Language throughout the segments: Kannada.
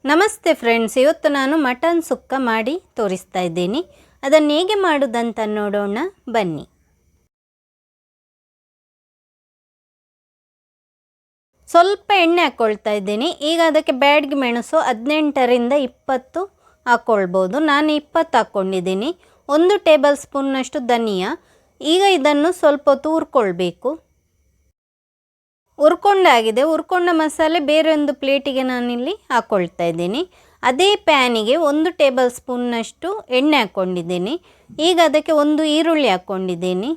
ನಮಸ್ತೆ ಫ್ರೆಂಡ್ಸ್, ಇವತ್ತು ನಾನು ಮಟನ್ ಸುಕ್ಕ ಮಾಡಿ ತೋರಿಸ್ತಾ ಇದ್ದೀನಿ. ಅದನ್ನು ಹೇಗೆ ಮಾಡೋದಂತ ನೋಡೋಣ ಬನ್ನಿ. ಸ್ವಲ್ಪ ಎಣ್ಣೆ ಹಾಕ್ಕೊಳ್ತಾ ಇದ್ದೀನಿ. ಈಗ ಅದಕ್ಕೆ ಬ್ಯಾಡಗಿ ಮೆಣಸು 18ರಿಂದ 20 ಹಾಕ್ಕೊಳ್ಬೋದು. ನಾನು 20 ಹಾಕ್ಕೊಂಡಿದ್ದೀನಿ. 1 ಟೇಬಲ್ ಸ್ಪೂನ್ನಷ್ಟು ಧನಿಯಾ. ಈಗ ಇದನ್ನು ಸ್ವಲ್ಪ ಹೊತ್ತು ಹುರ್ಕೊಳ್ಬೇಕು. ಹುರ್ಕೊಂಡಾಗಿದೆ. ಹುರ್ಕೊಂಡ ಮಸಾಲೆ ಬೇರೆ ಒಂದು ಪ್ಲೇಟಿಗೆ ನಾನಿಲ್ಲಿ ಹಾಕ್ಕೊಳ್ತಾ ಇದ್ದೀನಿ. ಅದೇ ಪ್ಯಾನಿಗೆ 1 ಟೇಬಲ್ ಸ್ಪೂನ್ನಷ್ಟು ಎಣ್ಣೆ ಹಾಕ್ಕೊಂಡಿದ್ದೀನಿ. ಈಗ ಅದಕ್ಕೆ 1 ಈರುಳ್ಳಿ ಹಾಕ್ಕೊಂಡಿದ್ದೀನಿ.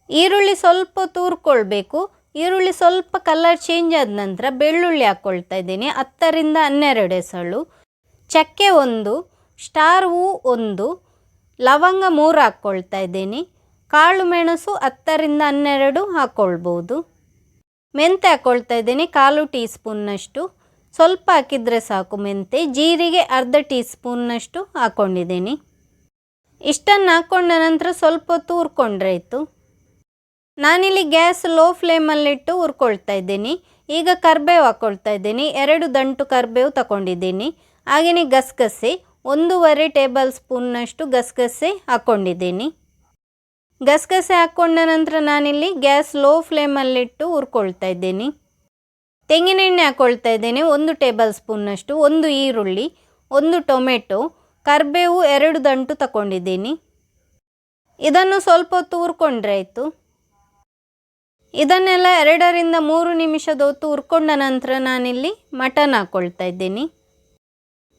ಈರುಳ್ಳಿ ಸ್ವಲ್ಪ ಹೊತ್ತು ಹುರ್ಕೊಳ್ಬೇಕು. ಈರುಳ್ಳಿ ಸ್ವಲ್ಪ ಕಲರ್ ಚೇಂಜ್ ಆದ ನಂತರ ಬೆಳ್ಳುಳ್ಳಿ ಹಾಕ್ಕೊಳ್ತಾ ಇದ್ದೀನಿ. 10ರಿಂದ 12 ಎಸಳು, ಚಕ್ಕೆ 1, ಸ್ಟಾರ್ ಹೂ 1, ಲವಂಗ 3 ಹಾಕ್ಕೊಳ್ತಾ ಇದ್ದೀನಿ. ಕಾಳು ಮೆಣಸು 10ರಿಂದ 12 ಹಾಕ್ಕೊಳ್ಬೋದು. ಮೆಂತೆ ಹಾಕ್ಕೊಳ್ತಾ ಇದ್ದೀನಿ 1/4 ಟೀ ಸ್ಪೂನ್ನಷ್ಟು. ಸ್ವಲ್ಪ ಹಾಕಿದರೆ ಸಾಕು ಮೆಂತೆ. ಜೀರಿಗೆ 1/2 ಟೀ ಸ್ಪೂನ್ನಷ್ಟು ಹಾಕ್ಕೊಂಡಿದ್ದೀನಿ. ಇಷ್ಟನ್ನು ಹಾಕ್ಕೊಂಡ ನಂತರ ಸ್ವಲ್ಪ ಹೊತ್ತು ಹುರ್ಕೊಂಡ್ರೆ ಆಯಿತು. ನಾನಿಲ್ಲಿ ಗ್ಯಾಸ್ ಲೋ ಫ್ಲೇಮಲ್ಲಿಟ್ಟು ಹುರ್ಕೊಳ್ತಾ ಇದ್ದೀನಿ. ಈಗ ಕರಿಬೇವು ಹಾಕ್ಕೊಳ್ತಾ ಇದ್ದೀನಿ. 2 ದಂಟು ಕರಿಬೇವು ತಗೊಂಡಿದ್ದೀನಿ. ಹಾಗೆಯೇ ಗಸಗಸೆ 1/2 ಟೇಬಲ್ ಸ್ಪೂನ್ನಷ್ಟು ಗಸಗಸೆ ಹಾಕ್ಕೊಂಡಿದ್ದೀನಿ. ಗಸಗಸೆ ಹಾಕ್ಕೊಂಡ ನಂತರ ನಾನಿಲ್ಲಿ ಗ್ಯಾಸ್ ಲೋ ಫ್ಲೇಮಲ್ಲಿಟ್ಟು ಹುರ್ಕೊಳ್ತಾ ಇದ್ದೀನಿ. ತೆಂಗಿನೆಣ್ಣೆ ಹಾಕ್ಕೊಳ್ತಾ ಇದ್ದೀನಿ 1 ಟೇಬಲ್ ಸ್ಪೂನ್ನಷ್ಟು. 1 ಈರುಳ್ಳಿ, 1 ಟೊಮೆಟೊ, ಕರಿಬೇವು 2 ದಂಟು ತಗೊಂಡಿದ್ದೀನಿ. ಇದನ್ನು ಸ್ವಲ್ಪ ಹೊತ್ತು ಹುರ್ಕೊಂಡ್ರೆ ಆಯಿತು. ಇದನ್ನೆಲ್ಲ 2ರಿಂದ 3 ನಿಮಿಷದ ಹೊತ್ತು ಹುರ್ಕೊಂಡ ನಂತರ ನಾನಿಲ್ಲಿ ಮಟನ್ ಹಾಕ್ಕೊಳ್ತಾ ಇದ್ದೀನಿ.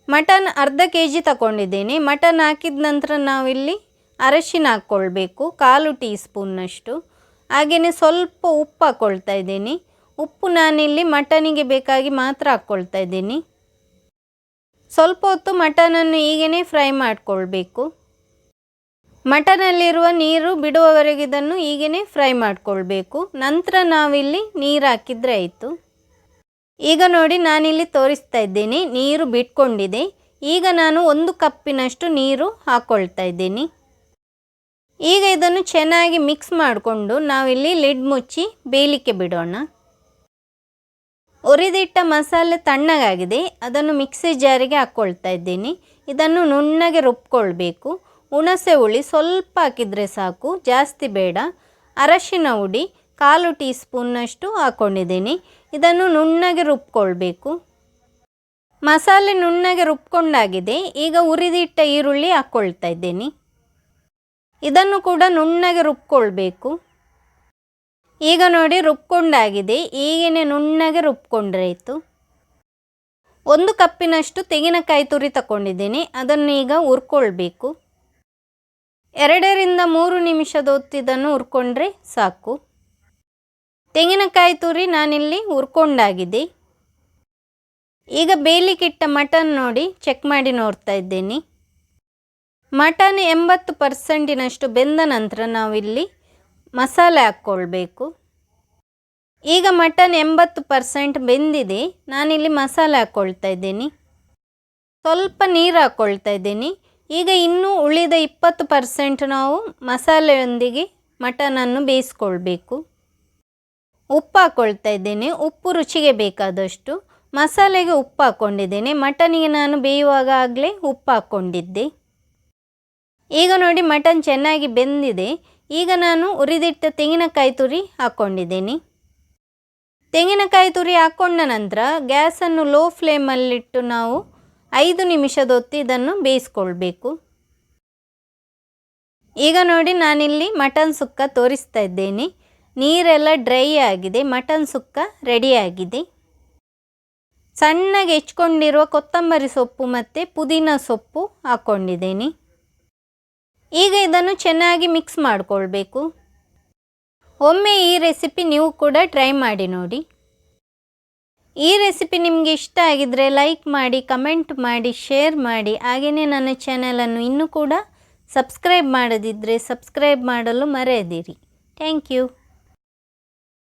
ಮಟನ್ 1/2 kg ತಗೊಂಡಿದ್ದೀನಿ. ಮಟನ್ ಹಾಕಿದ ನಂತರ ನಾವಿಲ್ಲಿ ಅರಶಿನ ಹಾಕ್ಕೊಳ್ಬೇಕು 1/4 ಟೀ ಸ್ಪೂನ್ನಷ್ಟು. ಹಾಗೆಯೇ ಸ್ವಲ್ಪ ಉಪ್ಪು ಹಾಕ್ಕೊಳ್ತಾ ಇದ್ದೀನಿ. ಉಪ್ಪು ನಾನಿಲ್ಲಿ ಮಟನಿಗೆ ಬೇಕಾಗಿ ಮಾತ್ರ ಹಾಕ್ಕೊಳ್ತಾ ಇದ್ದೀನಿ. ಸ್ವಲ್ಪ ಹೊತ್ತು ಮಟನನ್ನು ಹೀಗೇ ಫ್ರೈ ಮಾಡಿಕೊಳ್ಬೇಕು. ಮಟನಲ್ಲಿರುವ ನೀರು ಬಿಡುವವರೆಗೆ ಇದನ್ನು ಹೀಗೇ ಫ್ರೈ ಮಾಡಿಕೊಳ್ಬೇಕು. ನಂತರ ನಾವಿಲ್ಲಿ ನೀರು ಹಾಕಿದರೆ ಆಯಿತು. ಈಗ ನೋಡಿ ನಾನಿಲ್ಲಿ ತೋರಿಸ್ತಾ ಇದ್ದೀನಿ, ನೀರು ಬಿಟ್ಕೊಂಡಿದೆ. ಈಗ ನಾನು 1 ಕಪ್ಪಿನಷ್ಟು ನೀರು ಹಾಕ್ಕೊಳ್ತಾ ಇದ್ದೀನಿ. ಈಗ ಇದನ್ನು ಚೆನ್ನಾಗಿ ಮಿಕ್ಸ್ ಮಾಡಿಕೊಂಡು ನಾವಿಲ್ಲಿ ಲಿಡ್ ಮುಚ್ಚಿ ಬೇಯಲಿಕ್ಕೆ ಬಿಡೋಣ. ಹುರಿದಿಟ್ಟ ಮಸಾಲೆ ತಣ್ಣಗಾಗಿದೆ. ಅದನ್ನು ಮಿಕ್ಸಿ ಜಾರಿಗೆ ಹಾಕ್ಕೊಳ್ತಾ ಇದ್ದೀನಿ. ಇದನ್ನು ನುಣ್ಣಗೆ ರುಬ್ಕೊಳ್ಬೇಕು. ಹುಣಸೆ ಹುಳಿ ಸ್ವಲ್ಪ ಹಾಕಿದರೆ ಸಾಕು, ಜಾಸ್ತಿ ಬೇಡ. ಅರಶಿನ ಹುಡಿ 1/4 ಟೀ ಸ್ಪೂನ್ನಷ್ಟು ಹಾಕ್ಕೊಂಡಿದ್ದೀನಿ. ಇದನ್ನು ನುಣ್ಣಗೆ ರುಬ್ಕೊಳ್ಬೇಕು. ಮಸಾಲೆ ನುಣ್ಣಗೆ ರುಬ್ಕೊಂಡಾಗಿದೆ. ಈಗ ಹುರಿದಿಟ್ಟ ಈರುಳ್ಳಿ ಹಾಕ್ಕೊಳ್ತಾ ಇದ್ದೀನಿ. ಇದನ್ನು ಕೂಡ ನುಣ್ಣಗೆ ರುಬ್ಕೊಳ್ಬೇಕು. ಈಗ ನೋಡಿ ರುಬ್ಕೊಂಡಾಗಿದೆ. ಹೀಗೇ ನುಣ್ಣಗೆ ರುಬ್ಕೊಂಡ್ರೆ ಆಯಿತು. 1 ಕಪ್ಪಿನಷ್ಟು ತೆಂಗಿನಕಾಯಿ ತುರಿ ತಗೊಂಡಿದ್ದೀನಿ. ಅದನ್ನು ಈಗ ಹುರ್ಕೊಳ್ಬೇಕು. 2ರಿಂದ 3 ನಿಮಿಷದ ಹೊತ್ತು ಇದನ್ನು ಹುರ್ಕೊಂಡ್ರೆ ಸಾಕು. ತೆಂಗಿನಕಾಯಿ ತುರಿ ನಾನಿಲ್ಲಿ ಹುರ್ಕೊಂಡಾಗಿದೆ. ಈಗ ಬೇಯಲಿಕ್ಕಿಟ್ಟ ಮಟನ್ ನೋಡಿ ಚೆಕ್ ಮಾಡಿ ನೋಡ್ತಾ ಇದ್ದೀನಿ. ಮಟನ್ 80%ನಷ್ಟು ಬೆಂದ ನಂತರ ನಾವಿಲ್ಲಿ ಮಸಾಲೆ ಹಾಕ್ಕೊಳ್ಬೇಕು. ಈಗ ಮಟನ್ 80% ಬೆಂದಿದೆ. ನಾನಿಲ್ಲಿ ಮಸಾಲೆ ಹಾಕ್ಕೊಳ್ತಾ ಇದ್ದೀನಿ. ಸ್ವಲ್ಪ ನೀರು ಹಾಕ್ಕೊಳ್ತಾ ಇದ್ದೀನಿ. ಈಗ ಇನ್ನೂ ಉಳಿದ 20% ನಾವು ಮಸಾಲೆಯೊಂದಿಗೆ ಮಟನನ್ನು ಬೇಯಿಸ್ಕೊಳ್ಬೇಕು. ಉಪ್ಪು ಹಾಕ್ಕೊಳ್ತಾ ಇದ್ದೀನಿ. ಉಪ್ಪು ರುಚಿಗೆ ಬೇಕಾದಷ್ಟು. ಮಸಾಲೆಗೆ ಉಪ್ಪು ಹಾಕ್ಕೊಂಡಿದ್ದೀನಿ. ಮಟನಿಗೆ ನಾನು ಬೇಯುವಾಗ ಆಗಲೇ ಉಪ್ಪು ಹಾಕ್ಕೊಂಡಿದ್ದೆ. ಈಗ ನೋಡಿ ಮಟನ್ ಚೆನ್ನಾಗಿ ಬೆಂದಿದೆ. ಈಗ ನಾನು ಹುರಿದಿಟ್ಟ ತೆಂಗಿನಕಾಯಿ ತುರಿ ಹಾಕ್ಕೊಂಡಿದ್ದೀನಿ. ತೆಂಗಿನಕಾಯಿ ತುರಿ ಹಾಕ್ಕೊಂಡ ನಂತರ ಗ್ಯಾಸನ್ನು ಲೋ ಫ್ಲೇಮಲ್ಲಿಟ್ಟು ನಾವು 5 ನಿಮಿಷದ ಹೊತ್ತು ಇದನ್ನು ಬೇಯಿಸ್ಕೊಳ್ಬೇಕು. ಈಗ ನೋಡಿ ನಾನಿಲ್ಲಿ ಮಟನ್ ಸುಕ್ಕ ತೋರಿಸ್ತಾ ಇದ್ದೇನೆ. ನೀರೆಲ್ಲ ಡ್ರೈ ಆಗಿದೆ. ಮಟನ್ ಸುಕ್ಕ ರೆಡಿಯಾಗಿದೆ. ಸಣ್ಣಗೆ ಹೆಚ್ಕೊಂಡಿರುವ ಕೊತ್ತಂಬರಿ ಸೊಪ್ಪು ಮತ್ತು ಪುದೀನ ಸೊಪ್ಪು ಹಾಕ್ಕೊಂಡಿದ್ದೀನಿ. ಈಗ ಇದನ್ನು ಚೆನ್ನಾಗಿ ಮಿಕ್ಸ್ ಮಾಡಿಕೊಳ್ಬೇಕು. ಒಮ್ಮೆ ಈ ರೆಸಿಪಿ ನೀವು ಕೂಡ ಟ್ರೈ ಮಾಡಿ ನೋಡಿ. ಈ ರೆಸಿಪಿ ನಿಮಗೆ ಇಷ್ಟ ಆಗಿದ್ದರೆ ಲೈಕ್ ಮಾಡಿ, ಕಮೆಂಟ್ ಮಾಡಿ, ಶೇರ್ ಮಾಡಿ. ಹಾಗೆಯೇ ನನ್ನ ಚಾನಲನ್ನು ಇನ್ನೂ ಕೂಡ ಸಬ್ಸ್ಕ್ರೈಬ್ ಮಾಡದಿದ್ದರೆ ಸಬ್ಸ್ಕ್ರೈಬ್ ಮಾಡಲು ಮರೆಯದಿರಿ. Thank you.